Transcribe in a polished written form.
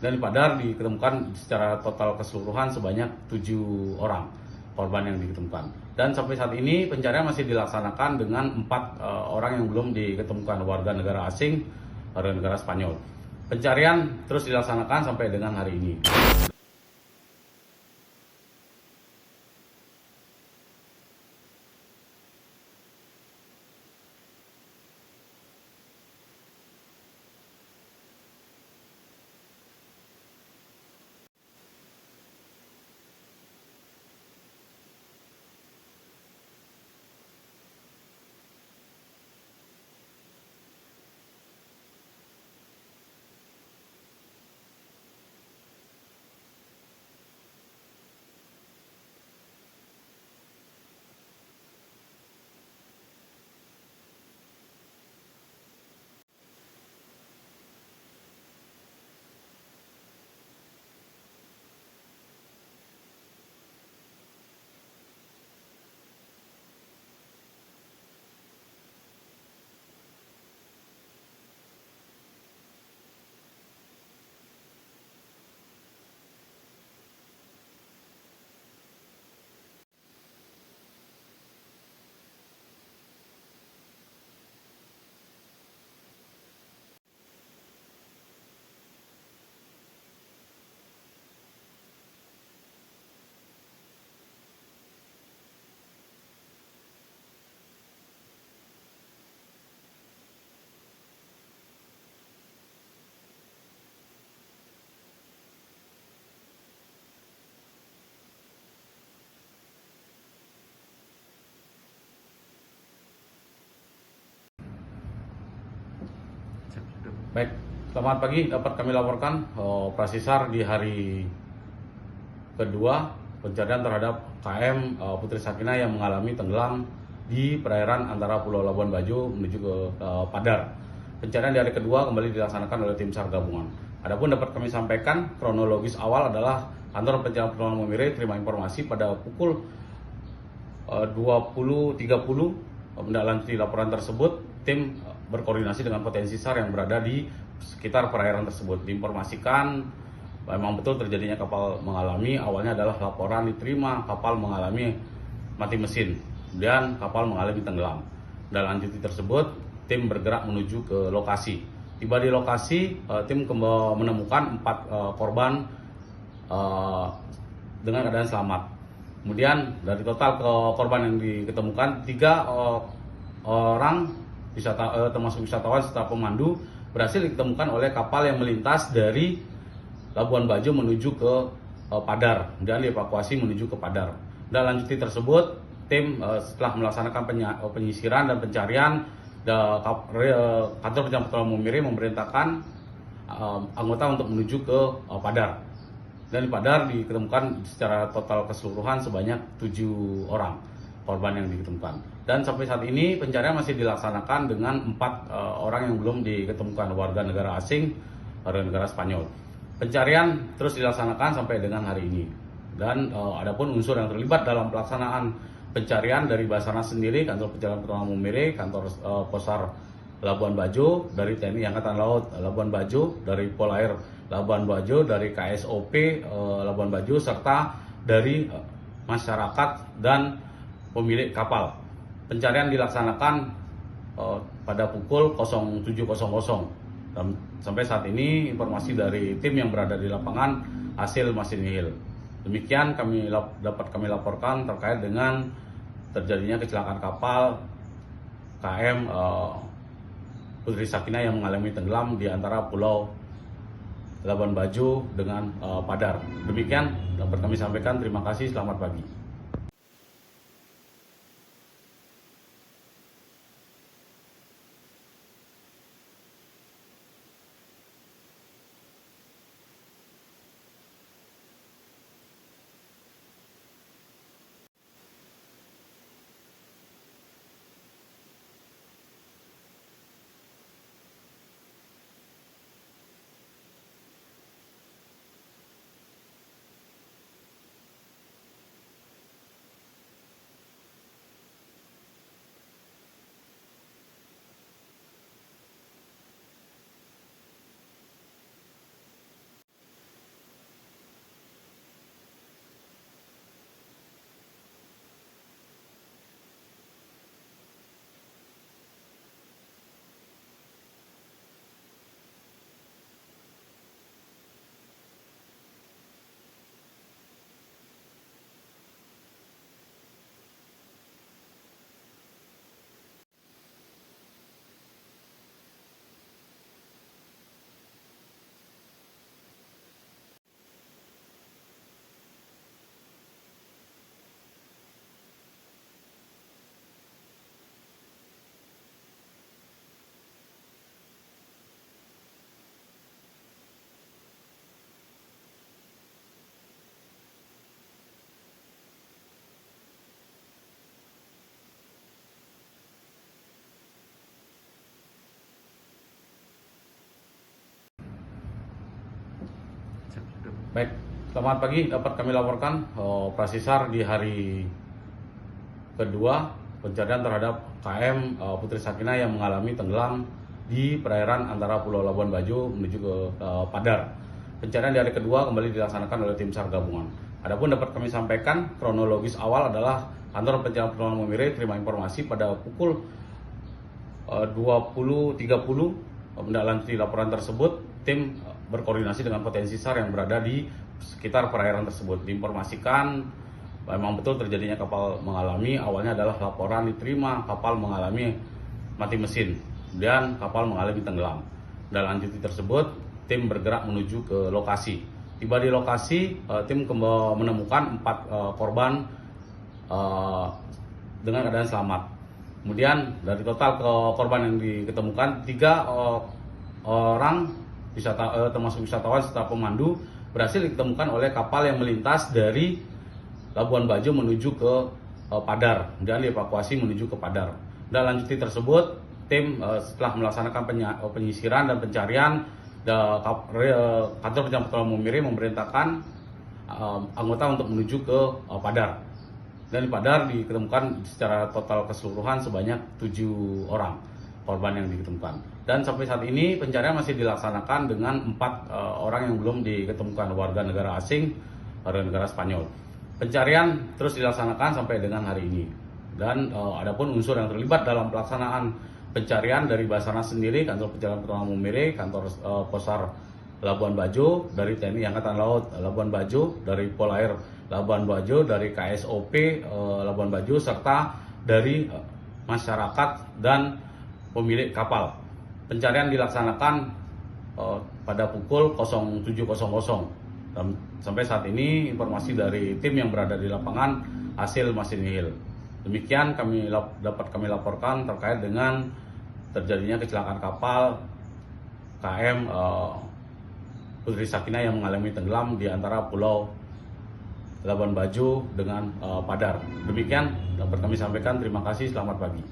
Dan di Padar diketemukan secara total keseluruhan sebanyak 7 orang korban yang diketemukan. Dan sampai saat ini pencarian masih dilaksanakan dengan 4 orang yang belum diketemukan, warga negara asing, warga negara Spanyol. Pencarian terus dilaksanakan sampai dengan hari ini. Baik, selamat pagi. Dapat kami laporkan operasi SAR di hari kedua pencarian terhadap KM Putri Sakinah yang mengalami tenggelam di perairan antara Pulau Labuan Bajo menuju ke Padar. Pencarian di hari kedua kembali dilaksanakan oleh tim SAR gabungan. Adapun dapat kami sampaikan kronologis awal adalah kantor pencarian pertolongan Momire terima informasi pada pukul 20.30 menindaklanjuti laporan tersebut. Tim berkoordinasi dengan potensi SAR yang berada di sekitar perairan tersebut. Diinformasikan memang betul terjadinya kapal mengalami, awalnya adalah laporan diterima kapal mengalami mati mesin, kemudian kapal mengalami tenggelam. Dan lanjuti tersebut, tim bergerak menuju ke lokasi. Tiba di lokasi, tim menemukan 4 korban dengan keadaan selamat. Kemudian dari total korban yang diketemukan, 3 orang termasuk wisatawan serta pemandu berhasil ditemukan oleh kapal yang melintas dari Labuan Bajo menuju ke Padar dan dievakuasi menuju ke Padar. Dan lanjuti tersebut, tim setelah melaksanakan penyisiran dan pencarian, kantor pencarian pertolongan Momire memerintahkan anggota untuk menuju ke Padar. Dan di Padar diketemukan secara total keseluruhan sebanyak 7 orang korban yang diketemukan. Dan sampai saat ini pencarian masih dilaksanakan dengan 4 orang yang belum diketemukan, warga negara asing, warga negara Spanyol. Pencarian terus dilaksanakan sampai dengan hari ini. Dan adapun unsur yang terlibat dalam pelaksanaan pencarian dari Basarnas sendiri, kantor pencarian pertolongan Momire, kantor Posar Labuan Bajo, dari TNI Angkatan Laut Labuan Bajo, dari Polair Labuan Bajo, dari KSOP Labuan Bajo, serta dari masyarakat dan pemilik kapal. Pencarian dilaksanakan pada pukul 07.00 dan sampai saat ini informasi dari tim yang berada di lapangan hasil masih nihil. Demikian dapat kami laporkan terkait dengan terjadinya kecelakaan kapal KM Putri Sakinah yang mengalami tenggelam di antara Pulau Labuan Bajo dengan Padar. Demikian dapat kami sampaikan. Terima kasih. Selamat pagi. Baik, selamat pagi. Dapat kami laporkan operasi SAR di hari kedua pencarian terhadap KM Putri Sakinah yang mengalami tenggelam di perairan antara Pulau Labuan Bajo menuju ke Padar. Pencarian di hari kedua kembali dilaksanakan oleh tim SAR gabungan. Adapun dapat kami sampaikan kronologis awal adalah kantor pencarian pertolongan Maumere terima informasi pada pukul 20.30 menindaklanjuti laporan tersebut. Tim berkoordinasi dengan potensi SAR yang berada di sekitar perairan tersebut. Diinformasikan memang betul terjadinya kapal mengalami, awalnya adalah laporan diterima kapal mengalami mati mesin, kemudian kapal mengalami tenggelam. Dan lanjuti tersebut, tim bergerak menuju ke lokasi. Tiba di lokasi, tim menemukan 4 korban dengan keadaan selamat. Kemudian dari total korban yang diketemukan, 3 orang termasuk wisatawan serta pemandu berhasil ditemukan oleh kapal yang melintas dari Labuan Bajo menuju ke Padar, dan dievakuasi menuju ke Padar. Dan lanjuti tersebut, tim setelah melaksanakan penyisiran dan pencarian, kantor pencarian pertolongan Maumere memerintahkan anggota untuk menuju ke Padar. Dan di Padar diketemukan secara total keseluruhan sebanyak 7 orang korban yang diketemukan. Dan sampai saat ini pencarian masih dilaksanakan dengan 4 orang yang belum diketemukan, warga negara asing, warga negara Spanyol. Pencarian terus dilaksanakan sampai dengan hari ini. Dan adapun unsur yang terlibat dalam pelaksanaan pencarian dari Basarnas sendiri, kantor pencarian pertolongan Maumere, kantor Posar Labuan Bajo, dari TNI Angkatan Laut Labuan Bajo, dari Polair Labuan Bajo, dari KSOP Labuan Bajo, serta dari masyarakat dan pemilik kapal. Pencarian dilaksanakan pada pukul 07.00. Dan sampai saat ini informasi dari tim yang berada di lapangan, hasil masih nihil. Demikian dapat kami laporkan terkait dengan terjadinya kecelakaan kapal KM Putri Sakinah yang mengalami tenggelam di antara Pulau Labuan Bajo dengan Padar. Demikian dapat kami sampaikan. Terima kasih. Selamat pagi.